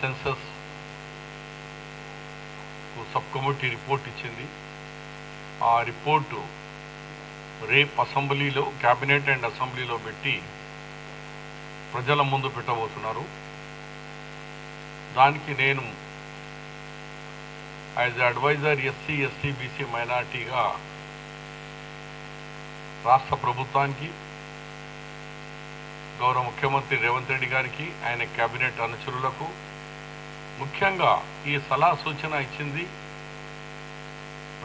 Census sub committee report ఇచ్చింది. ఆ report రేపు అసెంబ్లీలో క్యాబినెట్ అండ్ అసెంబ్లీలో పెట్టి ప్రజల ముందు పెట్టబోతున్నారు. దానికి నేను as adviser SC ST BC మైనార్టీగా రాష్ట్ర ప్రభుత్వానికి, గౌరవ ముఖ్యమంత్రి రేవంత్ రెడ్డి గారికి, ఆయన కేబినెట్ అనుచరులకు ముఖ్యంగా ఈ సలహా సూచన ఇచ్చింది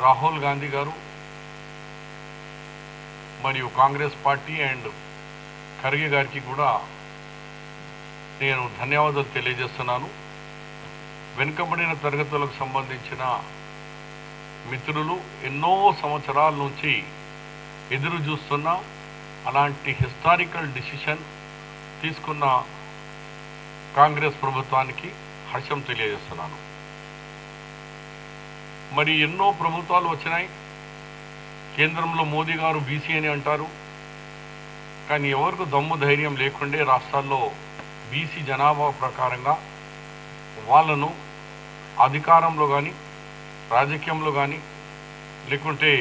రాహుల్ గాంధీ గారు మరియు కాంగ్రెస్ పార్టీ అండ్ ఖర్గే గారికి కూడా నేను ధన్యవాదాలు తెలియజేస్తున్నాను. వెనుకబడిన తరగతులకు సంబంధించిన మిత్రులు ఎన్నో సంవత్సరాల నుంచి ఎదురు చూస్తున్న అలాంటి హిస్టారికల్ డిసిషన్ తీసుకున్న కాంగ్రెస్ ప్రభుత్వానికి హర్షం తెలియజేస్తున్నాను. మరి ఎన్నో ప్రభుత్వాలు వచ్చినాయి. కేంద్రంలో మోదీ గారు బీసీ అని అంటారు, కానీ ఎవరికి దమ్ము ధైర్యం లేకుండే రాష్ట్రాల్లో బీసీ జనాభా ప్రకారంగా వాళ్ళను అధికారంలో కానీ, రాజకీయంలో కానీ, లేకుంటే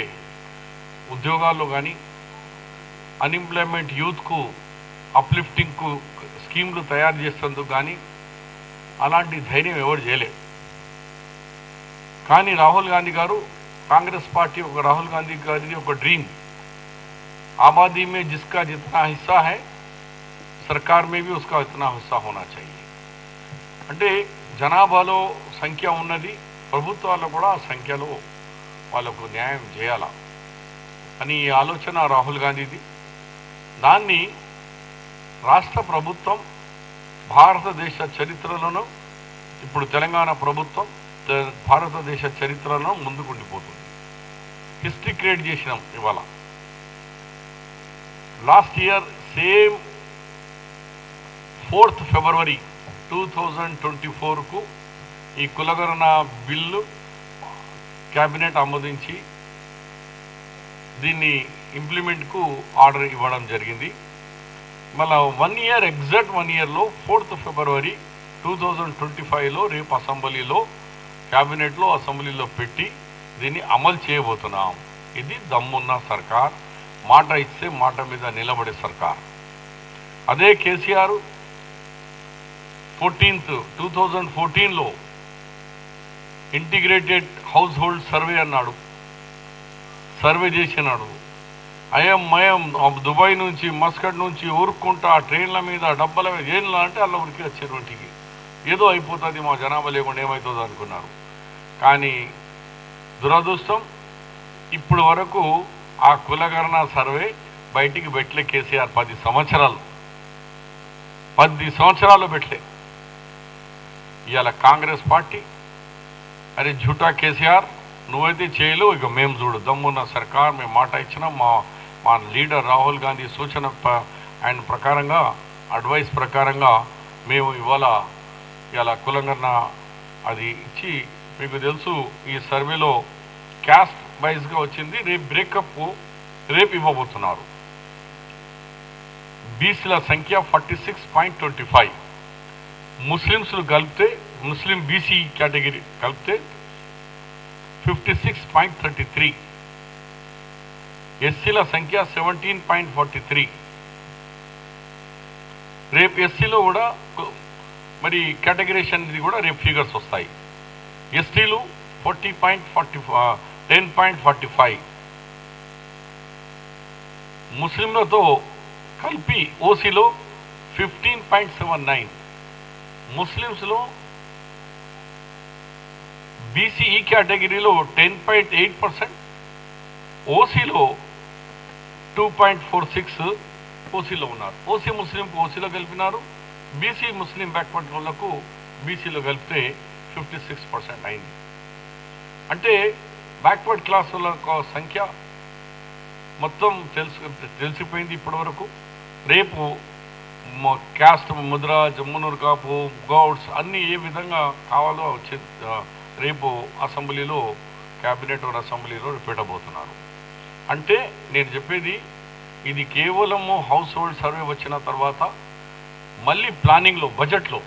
ఉద్యోగాల్లో కానీ, అన్ఎంప్లాయ్మెంట్ యూత్కు అప్లిఫ్టింగ్కు స్కీమ్లు తయారు చేసేందుకు కానీ అలాంటి ధైర్యం ఎవరు చేయలేదు. కానీ రాహుల్ గాంధీ గారు, కాంగ్రెస్ పార్టీ రాహుల్ గాంధీ గారిది ఒక డ్రీమ్, आबादी में जिसका जितना हिस्सा है सरकार में भी उसका इतना हिस्सा होना चाहिए. అంటే జనాభాలో సంఖ్య ఉన్నది, ప్రభుత్వాల్లో కూడా ఆ సంఖ్యలో వాళ్ళకు న్యాయం చేయాలా అని ఈ ఆలోచన రాహుల్ గాంధీది. దాన్ని రాష్ట్ర ప్రభుత్వం భారతదేశ చరిత్రలను, ఇప్పుడు తెలంగాణ ప్రభుత్వం భారతదేశ చరిత్రలను ముందుకుండిపోతుంది. హిస్టరీ క్రియేట్ చేసినాం ఇవాళ. Last year same 4th February 2024కు ఈ కులగణన బిల్లు క్యాబినెట్ ఆమోదించి దీన్ని ఇంప్లిమెంట్కు ఆర్డర్ ఇవ్వడం జరిగింది. మళ్ళా 1 year ఎగ్జాక్ట్ 1 yearలో 4th February 2025లో రేపు అసెంబ్లీలో క్యాబినెట్లో అసెంబ్లీలో పెట్టి దీన్ని అమలు చేయబోతున్నాం. ఇది దమ్మున్న సర్కార్, మాట ఇస్తే మాట మీద నిలబడే సర్కార్. అదే కేసీఆర్ 2014లో ఇంటిగ్రేటెడ్ హౌస్ హోల్డ్ సర్వే అన్నాడు, సర్వే చేసినాడు. మయం దుబాయ్ నుంచి మస్కట్ నుంచి ఊరుకుంటా ట్రైన్ల మీద డబ్బల మీద ఏంలా అంటే అలా ఉరికి వచ్చేటువంటికి ఏదో అయిపోతుంది, మా జనాభా లేకుండా ఏమవుతుందో అనుకున్నారు. కానీ దురదృష్టం ఇప్పుడు వరకు ఆ కులగణన సర్వే బయటికి పెట్టలే కేసీఆర్. 10 సంవత్సరాలు పెట్టలే. ఇవాళ కాంగ్రెస్ పార్టీ అరే झूठा కేసీఆర్ నువ్వైతే చేయలేవు, ఇక మేము చూడు దమ్మున్న సర్కార్, మేము మాట ఇచ్చినాం, మా లీడర్ రాహుల్ గాంధీ సూచన ఆయన ప్రకారంగా, అడ్వైస్ ప్రకారంగా మేము ఇవాళ కులగణన అది ఇచ్చి, మీకు తెలుసు ఈ సర్వేలో క్యాస్ట్ వైజ్గా వచ్చింది. రేపు బ్రేకప్ రేపు ఇవ్వబోతున్నారు. బీసీల సంఖ్య 46.25, ముస్లిమ్స్లు కలిపితే ముస్లిం బీసీ కేటగిరీ కలిపితే 56.33, ఎస్సీల సంఖ్య 17.43. రేపు ఎస్సీలో కూడా మరి కేటగిరేషన్ ఇది కూడా రేపు ఫిగర్స్ వస్తాయి. ఎస్టీలు 10.45, ముస్లింలతో కలిపి ఓసీలో 15.79, ముస్లిమ్స్లో బీసీఈ కేటగిరీలో 10.8%, ఓసీలో 2.46 ఓసీలో ఉన్నారు. ఓసీ ముస్లింకు ఓసీలో కలిపినారు, బీసీ ముస్లిం బ్యాక్వర్డ్ వాళ్ళకు బీసీలో కలిపితే 56% అయింది. అంటే బ్యాక్వర్డ్ క్లాస్ వాళ్ళ సంఖ్య మొత్తం తెలిసిపోయింది ఇప్పటి వరకు. రేపు క్యాస్ట్ ముద్ర, జమ్మునూరు కాపు, గౌడ్స్ అన్నీ ఏ విధంగా కావాలో రేపు అసెంబ్లీలో క్యాబినెట్ అసెంబ్లీలో పెట్టబోతున్నారు. అంటే నేను చెప్పేది ఇది కేవలము హౌస్ హోల్డ్ సర్వే వచ్చిన తర్వాత మళ్ళీ ప్లానింగ్లో, బడ్జెట్లో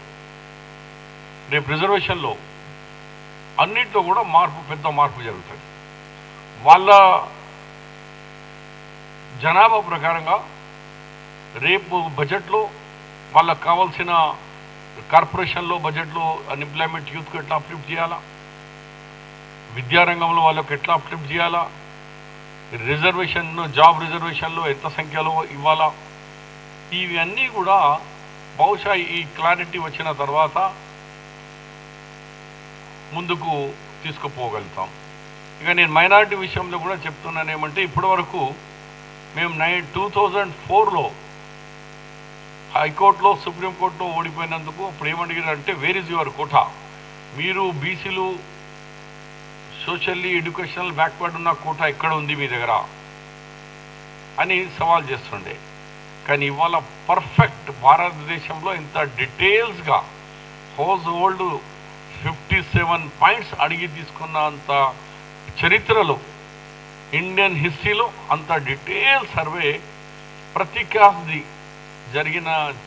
రేపు రిజర్వేషన్లో అన్నింటిలో కూడా పెద్ద మార్పు జరుగుతుంది. వాళ్ళ జనాభా ప్రకారంగా రేపు బడ్జెట్లో వాళ్ళకు కావాల్సిన కార్పొరేషన్లో బడ్జెట్లో అన్ఎంప్లాయ్మెంట్ యూత్కు ఎట్లా అప్లిఫ్ట్ చేయాలా, విద్యారంగంలో వాళ్ళకు ఎట్లా అప్లిఫ్ట్ చేయాలా, జాబ్ రిజర్వేషన్లో ఎంత సంఖ్యలో ఇవ్వాలా, ఇవన్నీ కూడా బహుశా ఈ క్లారిటీ వచ్చిన తర్వాత ముందుకు తీసుకుపోగలుగుతాం. ఇక నేను మైనారిటీ విషయంలో కూడా చెప్తున్నాను ఏమంటే, ఇప్పటి వరకు మేము 2004లో హైకోర్టులో సుప్రీంకోర్టులో ఓడిపోయినందుకు అప్పుడు ఏమడిగారంటే, వేర్ ఇస్ యువర్ కోటా, మీరు బీసీలు సోషల్లీ ఎడ్యుకేషనల్ బ్యాక్వర్డ్ ఉన్న కోటా ఎక్కడ ఉంది మీ దగ్గర అని సవాల్ చేస్తుండే. కానీ ఇవాళ పర్ఫెక్ట్ భారతదేశంలో ఇంత డీటెయిల్స్గా హౌస్ హోల్డ్ 57 పాయింట్స్ అడిగి తీసుకున్నంత చరిత్రలో ఇండియన్ హిస్టరీలో అంత డీటెయిల్ సర్వే ప్రతి క్లాస్ది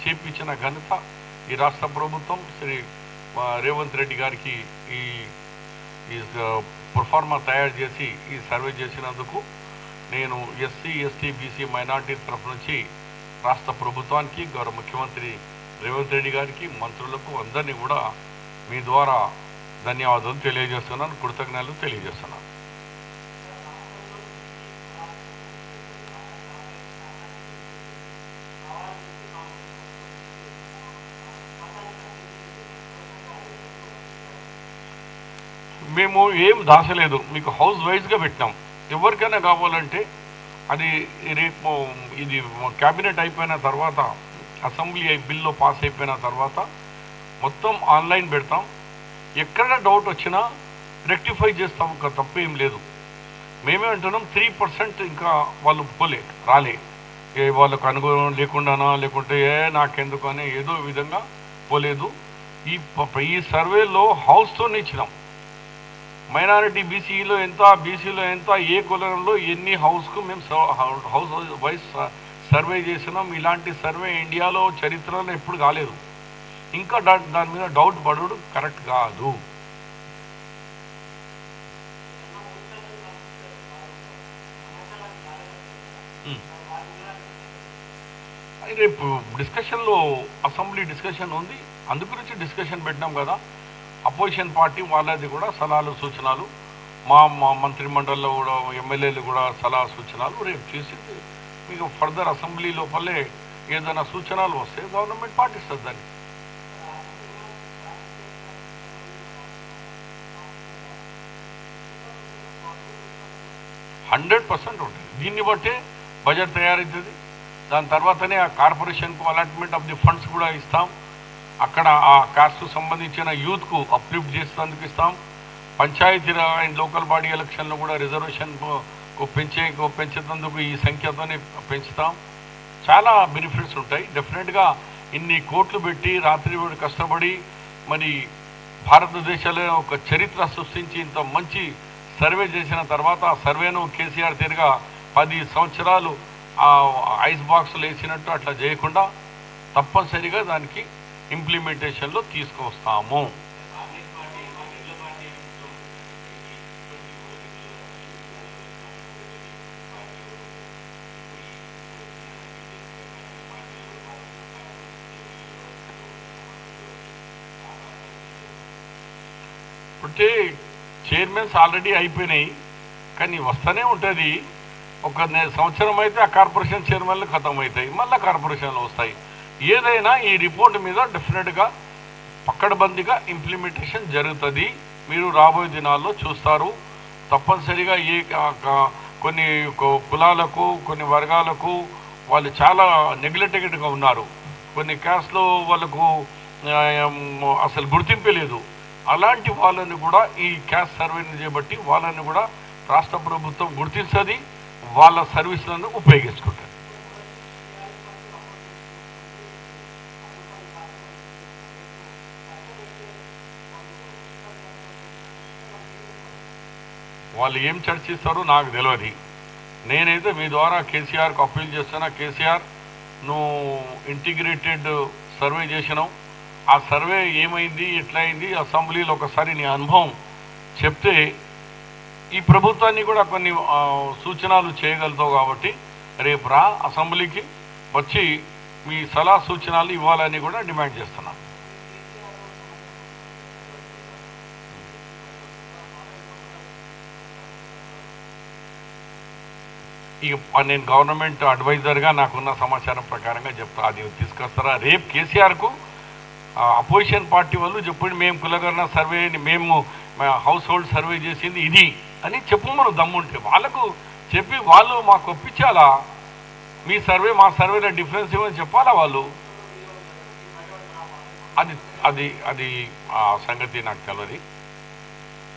చేపించిన ఘనత ఈ రాష్ట్ర ప్రభుత్వం శ్రీ రేవంత్ రెడ్డి గారికి ఈ ప్రొఫార్మా తయారు చేసి ఈ సర్వే చేసినందుకు నేను ఎస్సీ ఎస్టీ బీసీ మైనార్టీ తరఫు నుంచి రాష్ట్ర ప్రభుత్వానికి, గౌరవ ముఖ్యమంత్రి రేవంత్ రెడ్డి గారికి, మంత్రులకు అందరినీ కూడా మీ ద్వారా ధన్యవాదాలు తెలియజేస్తున్నాను, కృతజ్ఞతలు తెలియజేస్తున్నాను. మేము ఏం దాచలేదు, మీకు హౌస్ వైజ్గా పెట్టినాం. ఎవరికైనా కావాలంటే అది రేపు ఇది క్యాబినెట్ అయిపోయిన తర్వాత, అసెంబ్లీ బిల్లు పాస్ అయిపోయిన తర్వాత మొత్తం ఆన్లైన్ పెడతాం. ఎక్కడ డౌట్ వచ్చినా రెక్టిఫై చేస్తాం, ఇంకా తప్పేం లేదు. మేమే అంటున్నాం 3% ఇంకా వాళ్ళు రాలే, వాళ్ళకు అనుగుణం లేకుండానా లేకుంటే నాకెందుకు అని ఏదో విధంగా పోలేదు. ఈ సర్వేలో హౌస్తో ఇచ్చినాం. మైనారిటీ బీసీలో ఎంత, బీసీలో ఎంత, ఏ కులంలో ఎన్ని హౌస్కు మేము హౌస్ వైజ్ సర్వే చేసినాం. ఇలాంటి సర్వే ఇండియాలో చరిత్రలో ఎప్పుడు కాలేదు. ఇంకా దాని మీద డౌట్ పడడు కరెక్ట్ కాదు. రేపు డిస్కషన్లో అసెంబ్లీ డిస్కషన్ ఉంది, అందు గురించి డిస్కషన్ పెట్టినాం కదా. అపోజిషన్ పార్టీ వాళ్ళది కూడా సలహాలు సూచనలు, మా మంత్రిమండలిలో కూడా ఎమ్మెల్యేలు కూడా సలహా సూచనలు రేపు చేసి మీకు ఫర్దర్ అసెంబ్లీ లోపలే ఏదైనా సూచనలు వస్తే గవర్నమెంట్ పాటిస్తుంది. దాన్ని 100% ఉంటుంది. దీన్ని బట్టే బడ్జెట్ తయారవుతుంది. దాని తర్వాతనే ఆ కార్పొరేషన్కు అలాట్మెంట్ ఆఫ్ ది ఫండ్స్ కూడా ఇస్తాం. అక్కడ ఆ కాస్ట్కు సంబంధించిన యూత్కు అప్లిఫ్ట్ చేసేందుకు ఇస్తాం. పంచాయతీ అండ్ లోకల్ బాడీ ఎలక్షన్లో కూడా రిజర్వేషన్కు పెంచేందుకు ఈ సంఖ్యతోనే పెంచుతాం. చాలా బెనిఫిట్స్ ఉంటాయి. డెఫినెట్గా ఇన్ని కోట్లు పెట్టి రాత్రి కష్టపడి మరి భారతదేశంలో ఒక చరిత్ర సృష్టించి ఇంత మంచి సర్వే చేసిన తర్వాత ఆ సర్వేను కేసీఆర్ తీరుగా 10 సంవత్సరాలు ఆ ఐస్ బాక్స్లో వేసినట్టు అట్లా చేయకుండా తప్పనిసరిగా దానికి ఇంప్లిమెంటేషన్లో తీసుకొస్తాము. అంటే చైర్మన్స్ ఆల్రెడీ అయిపోయినాయి, కానీ వస్తూనే ఉంటుంది. ఒక సంవత్సరం అయితే ఆ కార్పొరేషన్ చైర్మన్లు ఖతం అవుతాయి, మళ్ళీ కార్పొరేషన్లు వస్తాయి. ఏదైనా ఈ రిపోర్ట్ మీద డెఫినెట్గా పక్కడబందీగా ఇంప్లిమెంటేషన్ జరుగుతుంది. మీరు రాబోయే దినాల్లో చూస్తారు. తప్పనిసరిగా కొన్ని కులాలకు కొన్ని వర్గాలకు వాళ్ళు చాలా నెగ్లెక్టెడ్గా ఉన్నారు. కొన్ని క్యాస్ట్లో వాళ్ళకు అసలు గుర్తింపే లేదు. అలాంటి వాళ్ళని కూడా ఈ క్యాస్ట్ సర్వేని చేపట్టి వాళ్ళని కూడా రాష్ట్ర ప్రభుత్వం గుర్తించది, వాళ్ళ సర్వీసులను ఉపయోగించుకుంటుంది. వాళ్ళు ఏం చర్చిస్తారో నాకు తెలియదు. నేనైతే మీ ద్వారా కేసీఆర్కు అప్పీల్ చేస్తున్నా. కేసీఆర్, నువ్వు ఇంటిగ్రేటెడ్ సర్వే చేసినావు, ఆ సర్వే ఏమైంది, ఎట్లయింది, అసెంబ్లీలో ఒకసారి నీ అనుభవం చెప్తే ఈ ప్రభుత్వాన్ని కూడా కొన్ని సూచనలు చేయగలుగుతావు. కాబట్టి రేపు రా అసెంబ్లీకి వచ్చి మీ సలహా సూచనలు ఇవ్వాలని కూడా డిమాండ్ చేస్తున్నాను. ఇక నేను గవర్నమెంట్ అడ్వైజర్గా నాకున్న సమాచారం ప్రకారంగా చెప్తా, అది తీసుకొస్తారా రేపు కేసీఆర్కు అపోజిషన్ పార్టీ వాళ్ళు చెప్పండి, మేము కులగరణ సర్వే, మేము హౌస్ హోల్డ్ సర్వే చేసింది ఇది అని చెప్పు. మనం దమ్ముంటే వాళ్ళకు చెప్పి వాళ్ళు మాకు ఒప్పించాలా, మీ సర్వే మా సర్వేలో డిఫరెన్స్ ఏమని చెప్పాలా వాళ్ళు. అది అది అది ఆ సంగతి నాకు తెలియదు.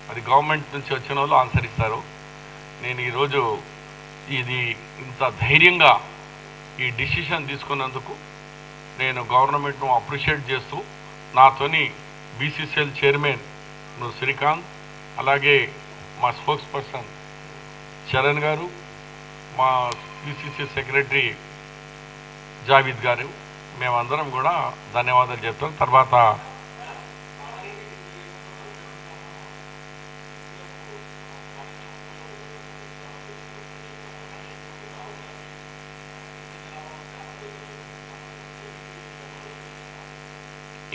అది గవర్నమెంట్ నుంచి వచ్చిన వాళ్ళు ఆన్సర్ ఇస్తారు. నేను ఈరోజు ఇది ఇంత ధైర్యంగా ఈ డిసిషన్ తీసుకున్నందుకు నేను గవర్నమెంట్ను అప్రిషియేట్ చేస్తూ, నాతోని బీసీసీఎల్ చైర్మన్ శ్రీకాంత్, అలాగే మా స్పోక్స్ పర్సన్ చరణ్ గారు, మా బీసీసీ సెక్రటరీ జావీద్ గారు, మేమందరం కూడా ధన్యవాదాలు చెప్తాం. తర్వాత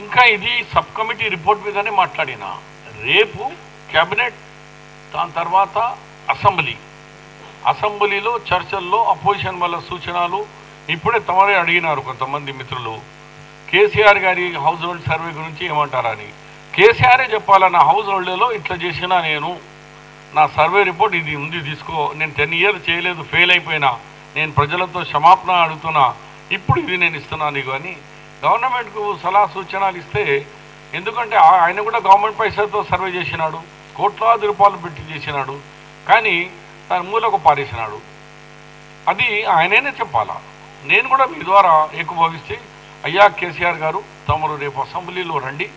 ఇంకా ఇది సబ్ కమిటీ రిపోర్ట్ మీదనే మాట్లాడినా. రేపు క్యాబినెట్, దాని తర్వాత అసెంబ్లీలో చర్చల్లో అపోజిషన్ వల్ల సూచనలు. ఇప్పుడే తమరే అడిగినారు కొంతమంది మిత్రులు, కేసీఆర్ గారి హౌస్ హోల్డ్ సర్వే గురించి ఏమంటారని. కేసీఆరే చెప్పాలా, నా హౌస్ హోల్డ్లో ఇట్లా చేసినా, నేను నా సర్వే రిపోర్ట్ ఇది ఉంది తీసుకో, నేను 10 years చేయలేదు, ఫెయిల్ అయిపోయినా, నేను ప్రజలతో క్షమాపణ అడుగుతున్నా, ఇప్పుడు ఇది నేను ఇస్తున్నాను నీకు అని గవర్నమెంట్కు సలహా సూచనలు ఇస్తే. ఎందుకంటే ఆయన కూడా గవర్నమెంట్ పైసలతో సర్వే చేసినాడు, కోట్లాది రూపాయలు పెట్టి చేసినాడు, కానీ దాని మూలకు పారేసినాడు. అది ఆయననే చెప్పాలా. నేను కూడా మీ ద్వారా ఏకీభవిస్తే, అయ్యా కేసీఆర్ గారు, తమరు రేపు అసెంబ్లీలో రండి,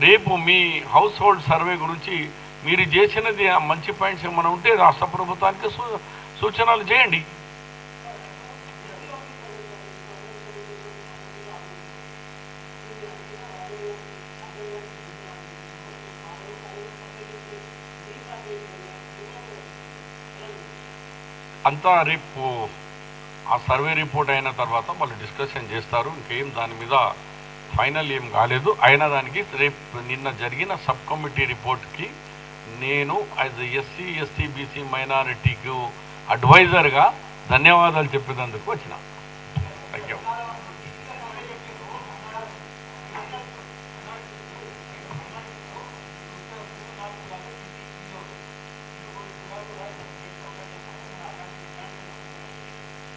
రేపు మీ హౌస్ హోల్డ్ సర్వే గురించి మీరు చేసినది మంచి పాయింట్స్ ఏమైనా ఉంటే రాష్ట్ర ప్రభుత్వానికి సూచనలు చేయండి. అంతా రేపు ఆ సర్వే రిపోర్ట్ అయిన తర్వాత వాళ్ళు డిస్కషన్ చేస్తారు. ఇంకేం దాని మీద ఫైనల్ ఏం కాలేదు. అయినా దానికి రేపు నిన్న జరిగిన సబ్ కమిటీ రిపోర్ట్కి నేను యాజ్ ఎస్సీ ఎస్టీ బీసీ మైనారిటీకి అడ్వైజర్గా ధన్యవాదాలు చెప్పేందుకు వచ్చిన. Thank you.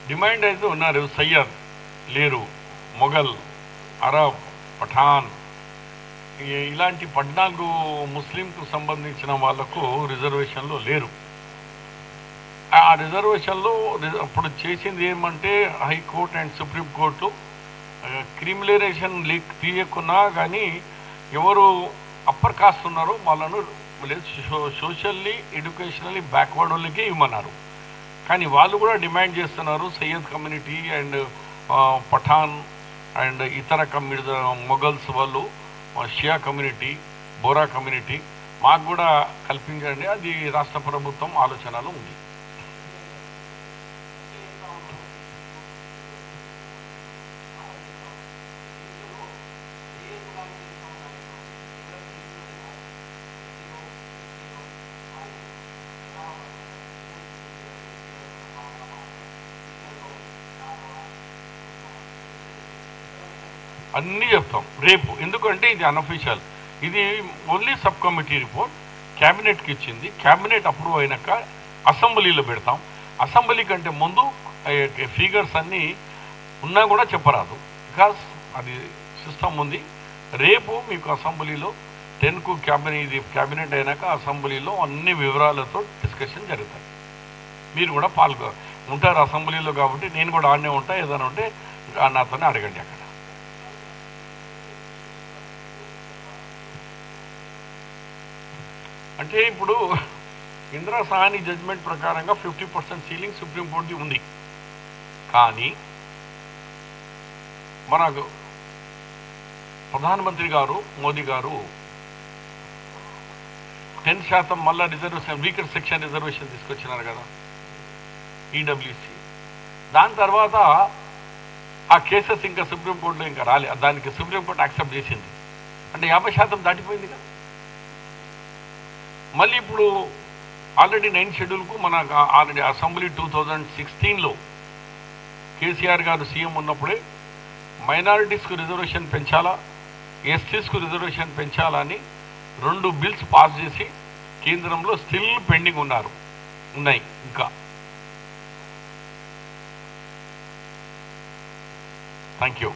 డిమాండ్ అయితే ఉన్నారు, సయ్యద్ లేరు, మొఘల్, అరబ్, పఠాన్, ఇలాంటి 14 ముస్లింకు సంబంధించిన వాళ్లకు రిజర్వేషన్లో లేరు. ఆ రిజర్వేషన్లో అప్పుడు చేసింది ఏమంటే హైకోర్టు అండ్ సుప్రీంకోర్టు క్రిమినలైజేషన్ తీయకున్నా కానీ ఎవరు అప్పర్ కాస్ట్ ఉన్నారో వాళ్ళను సోషల్లీ ఎడ్యుకేషనల్లీ బ్యాక్వర్డ్ వాళ్ళకి ఇవ్వమన్నారు. కానీ వాళ్ళు కూడా డిమాండ్ చేస్తున్నారు, Syed community and Pathan and ఇతర మొఘల్స్ వాళ్ళు, షియా కమ్యూనిటీ, బోరా కమ్యూనిటీ మాకు కూడా కల్పించండి. అది రాష్ట్ర ప్రభుత్వం ఆలోచనలో ఉంది. అన్నీ చెప్తాం రేపు, ఎందుకంటే ఇది అన్అఫీషియల్. ఇది ఓన్లీ సబ్ కమిటీ రిపోర్ట్ క్యాబినెట్కి ఇచ్చింది. క్యాబినెట్ అప్రూవ్ అయినాక అసెంబ్లీలో పెడతాం. అసెంబ్లీ కంటే ముందు ఫిగర్స్ అన్నీ ఉన్నా కూడా చెప్పరాదు, బికాస్ అది సిస్టమ్ ఉంది. రేపు మీకు అసెంబ్లీలో 10కు క్యాబినెట్ అయినాక అసెంబ్లీలో అన్ని వివరాలతో డిస్కషన్ జరుగుతాయి. మీరు కూడా ఉంటారు అసెంబ్లీలో, కాబట్టి నేను కూడా ఆడనే ఉంటా. ఏదైనా ఉంటే నాతోనే అడగండి అక్కడ. అంటే ఇప్పుడు ఇందిరా సాహ్ని జడ్జిమెంట్ ప్రకారంగా 50% సీలింగ్ సుప్రీంకోర్టుది ఉంది. కానీ మనకు ప్రధానమంత్రి గారు మోదీ గారు 10% మళ్ళా రిజర్వేషన్, వీకర్ సెక్షన్ రిజర్వేషన్ తీసుకొచ్చినారు కదా ఈడబ్ల్యూసీ. దాని తర్వాత ఆ కేసెస్ ఇంకా సుప్రీంకోర్టులో ఇంకా రాలే, దానికి సుప్రీంకోర్టు యాక్సెప్ట్ చేసింది. అంటే 50% దాటిపోయింది కదా. మళ్ళీ ఇప్పుడు ఆల్రెడీ 9 షెడ్యూల్కు మన ఆల్రెడీ అసెంబ్లీ 2016లో కేసీఆర్ గారు సీఎం ఉన్నప్పుడే మైనారిటీస్కు రిజర్వేషన్ పెంచాలా, ఎస్టీస్కు రిజర్వేషన్ పెంచాలా అని 2 బిల్స్ పాస్ చేసి కేంద్రంలో స్టిల్ పెండింగ్ ఉన్నాయి ఇంకా. Thank you.